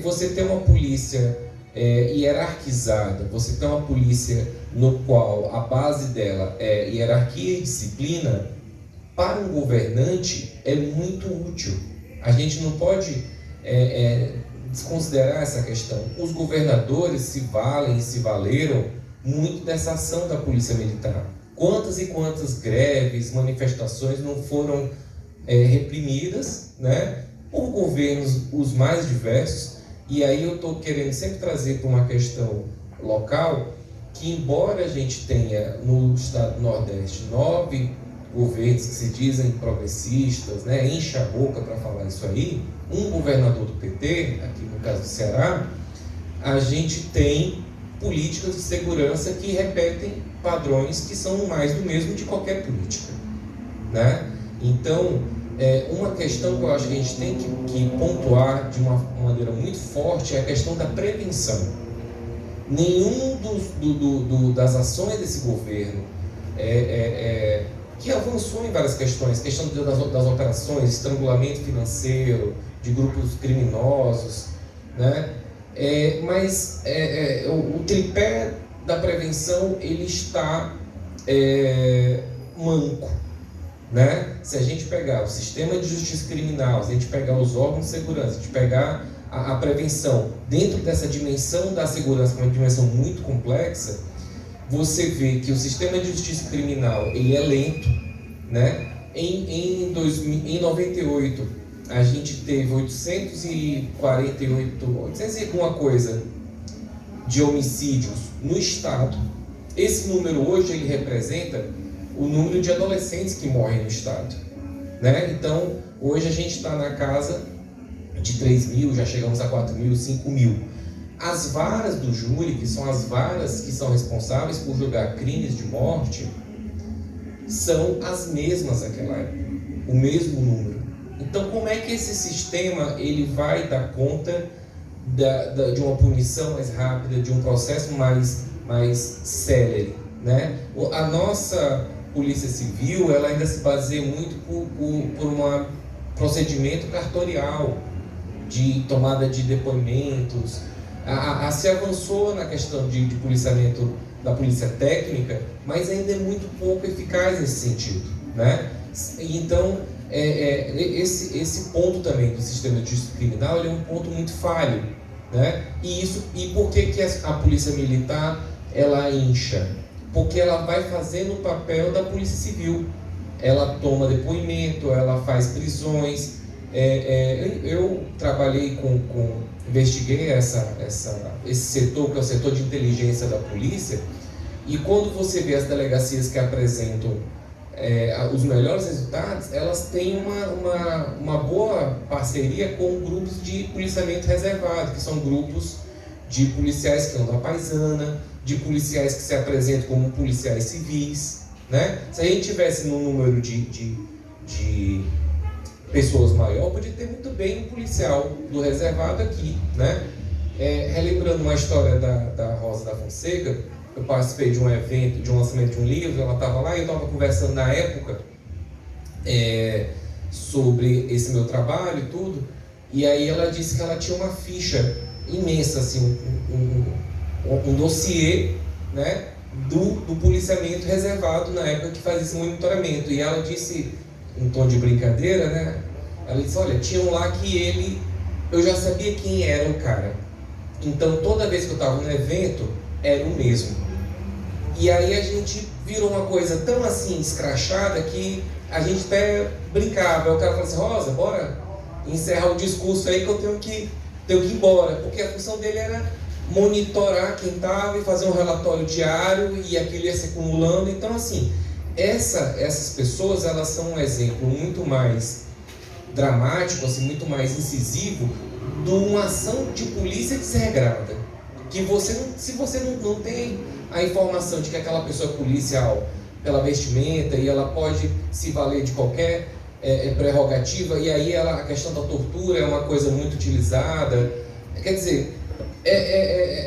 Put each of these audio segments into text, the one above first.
você ter uma polícia hierarquizada, você ter uma polícia no qual a base dela é hierarquia e disciplina, para um governante é muito útil. A gente não pode desconsiderar essa questão. Os governadores se valeram muito dessa ação da polícia militar. Quantas e quantas greves, manifestações não foram reprimidas, né, por governos os mais diversos. E aí eu estou querendo sempre trazer para uma questão local, que embora a gente tenha no estado do Nordeste 9 governos que se dizem progressistas, né, enche a boca para falar isso aí, um governador do PT, aqui no caso do Ceará, a gente tem políticas de segurança que repetem padrões que são mais do mesmo de qualquer política, né? Então, uma questão que eu acho que a gente tem que pontuar de uma maneira muito forte é a questão da prevenção. Nenhum das ações desse governo que avançou em várias questões, questão das operações, estrangulamento financeiro, de grupos criminosos, né? Mas o tripé da prevenção ele está manco, né? Se a gente pegar o sistema de justiça criminal, se a gente pegar os órgãos de segurança, se a gente pegar a prevenção dentro dessa dimensão da segurança, que é uma dimensão muito complexa, você vê que o sistema de justiça criminal ele é lento, né? Em 98 a gente teve 800 e alguma coisa de homicídios no estado. Esse número hoje ele representa o número de adolescentes que morrem no estado, né? Então hoje a gente está na casa de 3.000, já chegamos a 4.000, 5.000. As varas do júri, que são as varas que são responsáveis por julgar crimes de morte, são as mesmas naquela época, o mesmo número. Então, como é que esse sistema ele vai dar conta de uma punição mais rápida, de um processo mais célere, né? A nossa Polícia Civil ela ainda se baseia muito por um procedimento cartorial de tomada de depoimentos. Se avançou na questão de policiamento da polícia técnica, mas ainda é muito pouco eficaz nesse sentido, né? Então, esse ponto também do sistema de justiça criminal ele é um ponto muito falho, né? E por que a polícia militar ela incha? Porque ela vai fazendo o papel da polícia civil. Ela toma depoimento, ela faz prisões. Eu trabalhei investiguei esse setor, que é o setor de inteligência da polícia, e quando você vê as delegacias que apresentam os melhores resultados, elas têm uma boa parceria com grupos de policiamento reservado, que são grupos de policiais que andam à paisana, de policiais que se apresentam como policiais civis, né? Se a gente tivesse num número de pessoas maior, podia ter muito bem um policial do reservado aqui, né? Relembrando uma história da Rosa da Fonseca, eu participei de um evento, de um lançamento de um livro, ela estava lá e eu estava conversando na época sobre esse meu trabalho e tudo, e aí ela disse que ela tinha uma ficha imensa, assim, um dossiê, né, do policiamento reservado na época que fazia esse monitoramento, e ela disse, em tom de brincadeira, né, ela disse, olha, tinha um lá que eu já sabia quem era o cara, então toda vez que eu estava no evento, era o mesmo. E aí a gente virou uma coisa tão assim, escrachada, que a gente até brincava. Aí o cara falou assim, Rosa, bora encerrar o discurso aí que eu tenho que ir embora. Porque a função dele era monitorar quem estava e fazer um relatório diário, e aquilo ia se acumulando. Então assim, essas pessoas, elas são um exemplo muito mais dramático, assim, muito mais incisivo de uma ação de polícia desregrada. Que se você não tem a informação de que aquela pessoa é policial pela vestimenta e ela pode se valer de qualquer prerrogativa, e aí a questão da tortura é uma coisa muito utilizada. Quer dizer,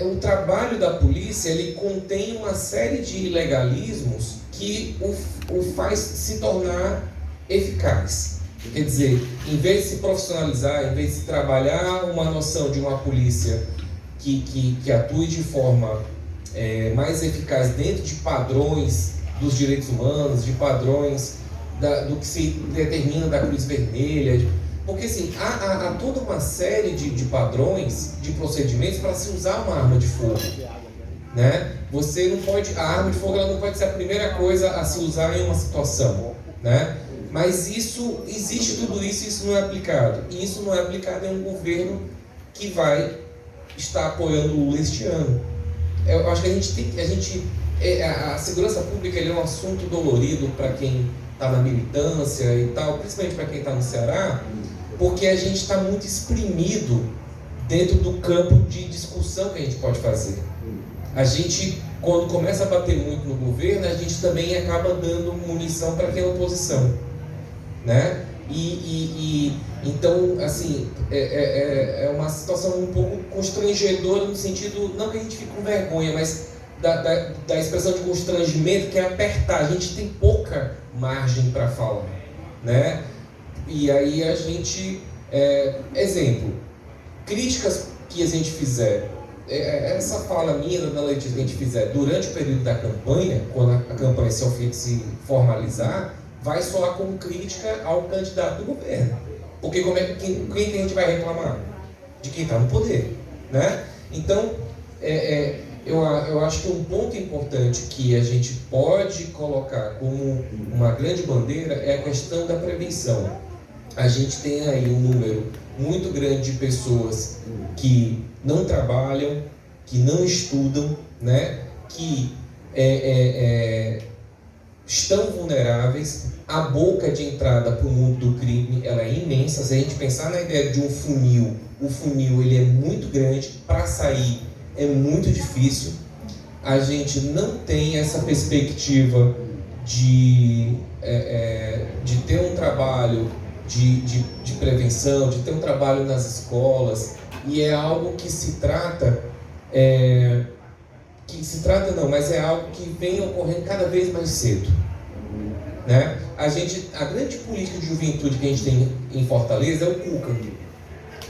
o trabalho da polícia ele contém uma série de ilegalismos que o faz se tornar eficaz. Quer dizer, em vez de se profissionalizar, em vez de se trabalhar uma noção de uma polícia que atue de forma mais eficaz dentro de padrões dos direitos humanos, de padrões do que se determina da Cruz Vermelha, porque assim, há toda uma série de padrões, de procedimentos para se usar uma arma de fogo, né? Você não pode, a arma de fogo ela não pode ser a primeira coisa a se usar em uma situação, né? Mas isso, existe tudo isso e isso não é aplicado. E isso não é aplicado em um governo que vai estar apoiando o Lula este ano. Eu acho que a segurança pública é um assunto dolorido para quem está na militância e tal, principalmente para quem está no Ceará, porque a gente está muito exprimido dentro do campo de discussão que a gente pode fazer. A gente, quando começa a bater muito no governo, a gente também acaba dando munição para quem é oposição, né? Então, assim, é uma situação um pouco constrangedora no sentido, não que a gente fique com vergonha, mas da expressão de constrangimento, que é apertar. A gente tem pouca margem para falar, né? E aí a gente, exemplo, críticas que a gente fizer, essa fala minha da Letícia que a gente fizer durante o período da campanha, quando a campanha se formalizar, vai soar como crítica ao candidato do governo. Porque quem que a gente vai reclamar? De quem está no poder, né? Então, eu acho que um ponto importante que a gente pode colocar como uma grande bandeira é a questão da prevenção. A gente tem aí um número muito grande de pessoas que não trabalham, que não estudam, né? Que estão vulneráveis. A boca de entrada para o mundo do crime ela é imensa. Se a gente pensar na ideia de um funil, o funil ele é muito grande, para sair é muito difícil. A gente não tem essa perspectiva de ter um trabalho de prevenção, de ter um trabalho nas escolas, e é algo que se trata, mas é algo que vem ocorrendo cada vez mais cedo, né? A grande política de juventude que a gente tem em Fortaleza é o Cuca,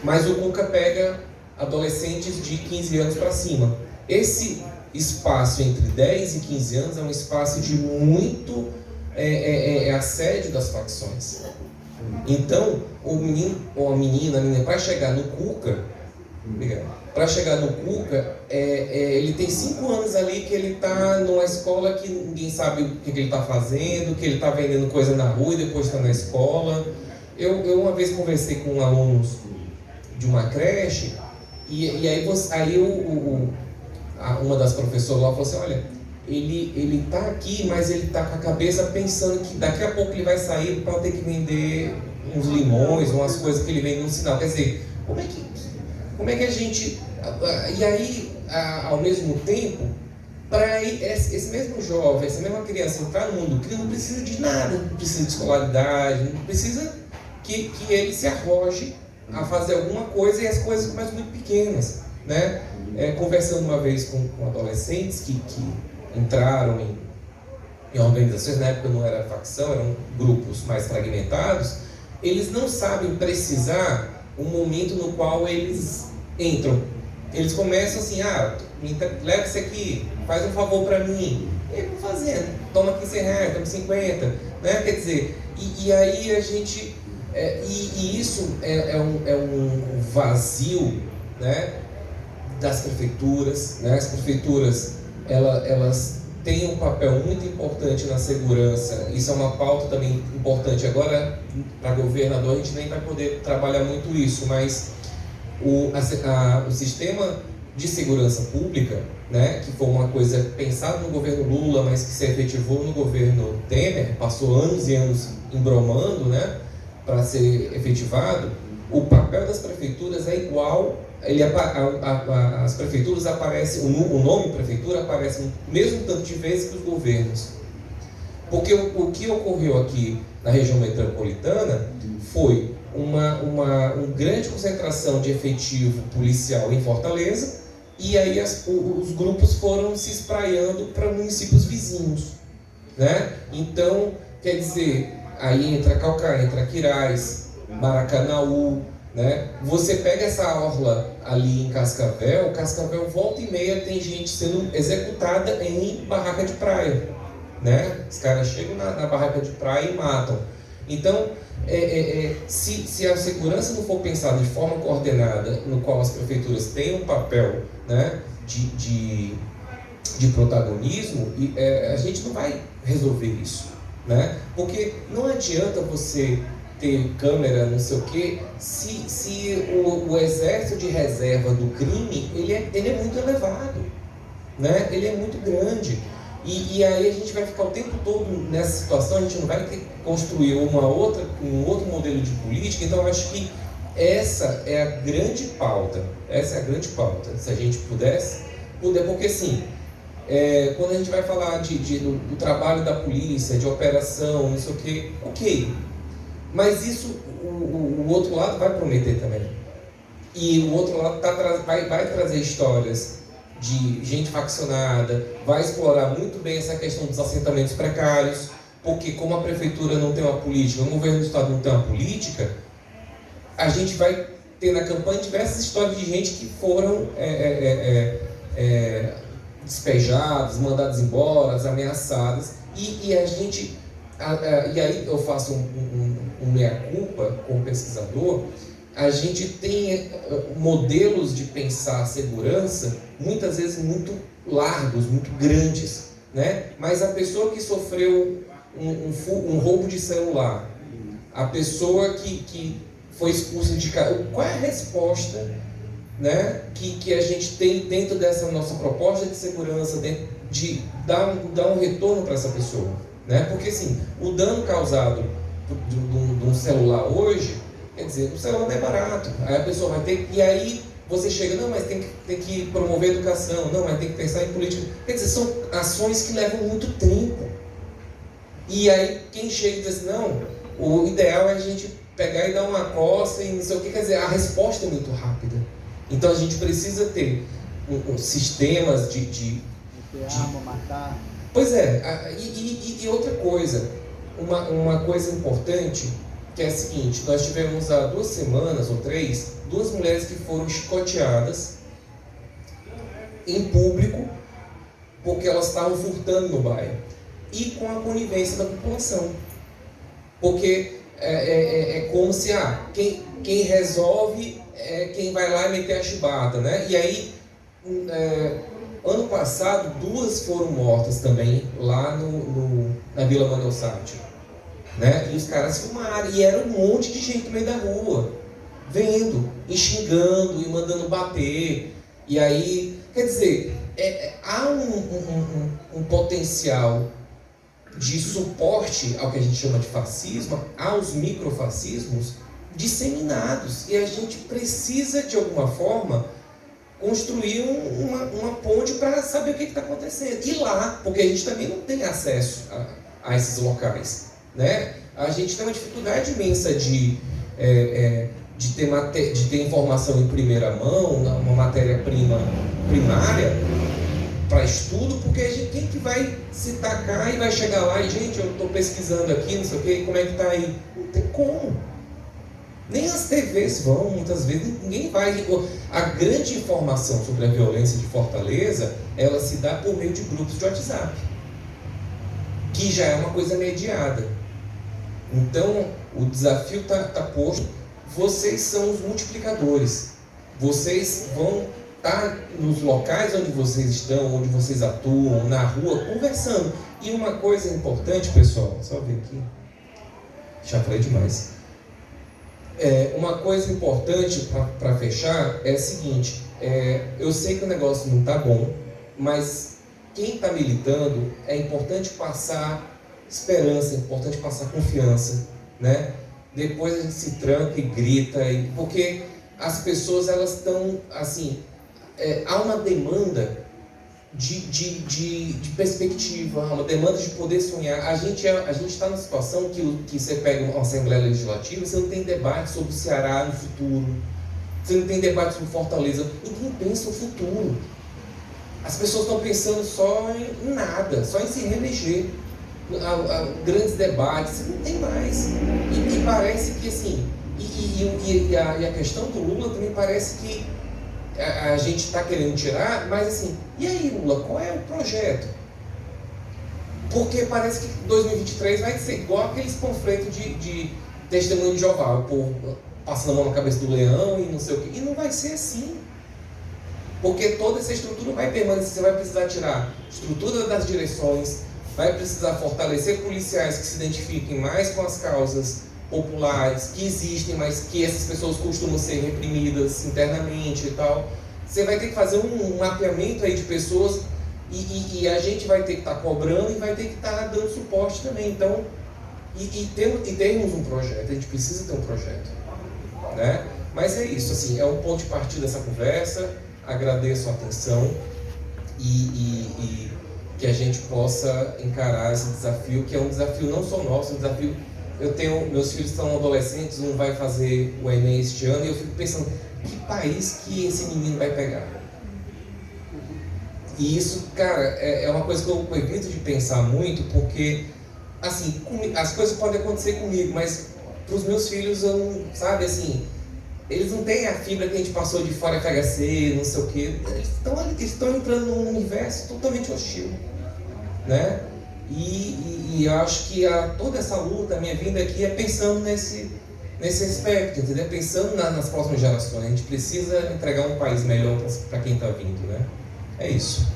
mas o Cuca pega adolescentes de 15 anos para cima. Esse espaço entre 10 e 15 anos é um espaço de muito assédio das facções. Então, o menino ou a menina para chegar no Cuca, ele tem 5 anos ali que ele está numa escola que ninguém sabe o que ele está fazendo, que ele está vendendo coisa na rua e depois está na escola. Eu uma vez conversei com alunos de uma creche e aí uma das professoras lá falou assim, olha, ele está aqui, mas ele está com a cabeça pensando que daqui a pouco ele vai sair para ter que vender uns limões, umas coisas que ele vende no sinal. Quer dizer, como é que a gente... E aí, ao mesmo tempo, para esse mesmo jovem, essa mesma criança entrar no mundo do crime, não precisa de nada, não precisa de escolaridade, não precisa que ele se arroje a fazer alguma coisa, e as coisas começam muito pequenas, né? Conversando uma vez com adolescentes que entraram em organizações, na época não era facção, eram grupos mais fragmentados, eles não sabem precisar o momento no qual eles entram. Eles começam assim, leva isso aqui, faz um favor para mim. E eles vão fazendo, toma R$15, toma 50, né? Quer dizer, e aí a gente... E isso é um vazio, né, das prefeituras, né? As prefeituras, elas têm um papel muito importante na segurança. Isso é uma pauta também importante. Agora, para governador, a gente nem vai poder trabalhar muito isso, mas o sistema de segurança pública, né, que foi uma coisa pensada no governo Lula, mas que se efetivou no governo Temer, passou anos e anos embromando, né, para ser efetivado. O papel das prefeituras é igual. As prefeituras aparecem, o nome prefeitura aparece o mesmo tanto de vezes que os governos. Porque o que ocorreu aqui na região metropolitana foi uma grande concentração de efetivo policial em Fortaleza, e aí os grupos foram se espraiando para municípios vizinhos, né? Então, quer dizer, aí entra Calcaia, entra Quirais, Maracanaú, né? Você pega essa orla ali em Cascavel, volta e meia tem gente sendo executada em barraca de praia, né? Os caras chegam na barraca de praia e matam. Então, se a segurança não for pensada de forma coordenada, no qual as prefeituras têm um papel, né, de protagonismo, a gente não vai resolver isso, né? Porque não adianta você ter câmera, não sei o quê, se o exército de reserva do crime ele é muito elevado, né? Ele é muito grande. E aí a gente vai ficar o tempo todo nessa situação, a gente não vai ter que construir um outro modelo de política. Então eu acho que essa é a grande pauta, se a gente puder, porque assim, quando a gente vai falar do trabalho da polícia, de operação, não sei o quê, ok, mas isso o outro lado vai prometer também, e o outro lado vai trazer histórias de gente faccionada, vai explorar muito bem essa questão dos assentamentos precários, porque como a prefeitura não tem uma política, o governo do estado não tem uma política, a gente vai ter na campanha diversas histórias de gente que foram despejadas, mandadas embora, ameaçadas, e a gente, e aí eu faço um meia-culpa como pesquisador. A gente tem modelos de pensar a segurança muitas vezes muito largos, muito grandes, né? Mas a pessoa que sofreu um roubo de celular, a pessoa que foi expulsa de casa, qual é a resposta, né, que a gente tem dentro dessa nossa proposta de segurança, de dar um retorno para essa pessoa, né? Porque assim, o dano causado de um celular hoje, quer dizer, o celular não é barato, aí a pessoa vai ter, e aí você chega, não, mas tem que promover a educação, não, mas tem que pensar em política, quer dizer, são ações que levam muito tempo, e aí quem chega e diz assim, não, o ideal é a gente pegar e dar uma coça e não sei o que, quer dizer, a resposta é muito rápida, então a gente precisa ter sistemas de arma, matar. Pois é, e outra coisa, uma coisa importante, que é a seguinte, nós tivemos há 2 semanas ou 3, 2 mulheres que foram chicoteadas em público porque elas estavam furtando no bairro e com a conivência da população, porque é como se quem resolve é quem vai lá e meter a chibata, né? E aí ano passado 2 foram mortas também lá na Vila Manuel Sátiro, né? E os caras filmaram, e era um monte de gente no meio da rua, vendo, e xingando, e mandando bater. E aí, quer dizer, há um potencial de suporte ao que a gente chama de fascismo, aos microfascismos disseminados. E a gente precisa, de alguma forma, construir uma ponte para saber o que está acontecendo. E lá, porque a gente também não tem acesso a esses locais, né? A gente tem uma dificuldade imensa de ter informação em primeira mão, uma matéria-prima primária para estudo, porque quem que vai se tacar e vai chegar lá e, gente, eu estou pesquisando aqui, não sei o que, como é que está aí? Não tem como. Nem as TVs vão, muitas vezes ninguém vai. A grande informação sobre a violência de Fortaleza, ela se dá por meio de grupos de WhatsApp, que já é uma coisa mediada. Então, o desafio está posto. Vocês são os multiplicadores. Vocês vão estar nos locais onde vocês estão, onde vocês atuam, na rua, conversando. E uma coisa importante, pessoal, só ver aqui. Já falei demais. Uma coisa importante para fechar é a seguinte, eu sei que o negócio não está bom, mas quem está militando, é importante passar esperança, é importante passar confiança, né? Depois a gente se tranca e grita, porque as pessoas, elas estão, assim, há uma demanda de perspectiva, uma demanda de poder sonhar. A gente está numa situação que você pega uma Assembleia Legislativa, você não tem debate sobre o Ceará no futuro, você não tem debate sobre Fortaleza, ninguém pensa no futuro. As pessoas estão pensando só em nada, só em se reeleger. grandes debates, não tem mais. E parece que assim, e a questão do Lula também parece que a gente está querendo tirar, mas assim, e aí Lula, qual é o projeto? Porque parece que 2023 vai ser igual aqueles panfletos de testemunho de Jeová, o povo passando a mão na cabeça do leão e não sei o quê, e não vai ser assim. Porque toda essa estrutura vai permanecer, você vai precisar tirar estrutura das direções, vai precisar fortalecer policiais que se identifiquem mais com as causas populares, que existem, mas que essas pessoas costumam ser reprimidas internamente e tal. Você vai ter que fazer um mapeamento aí de pessoas e a gente vai ter que estar cobrando e vai ter que estar dando suporte também. Então, termos um projeto, a gente precisa ter um projeto, né? Mas é isso, assim, é um ponto de partida dessa conversa. Agradeço a atenção e que a gente possa encarar esse desafio, que é um desafio não só nosso, um desafio. Meus filhos estão adolescentes, um vai fazer o Enem este ano, e eu fico pensando, que país que esse menino vai pegar? E isso, cara, é uma coisa que eu evito de pensar muito, porque, assim, as coisas podem acontecer comigo, mas para os meus filhos, eu não, sabe, assim, eles não têm a fibra que a gente passou de fora FHC, não sei o quê. Eles estão entrando num universo totalmente hostil, né? E eu acho que toda essa luta, a minha vinda aqui é pensando nesse aspecto, entendeu? Pensando nas próximas gerações. A gente precisa entregar um país melhor para quem está vindo, né? É isso.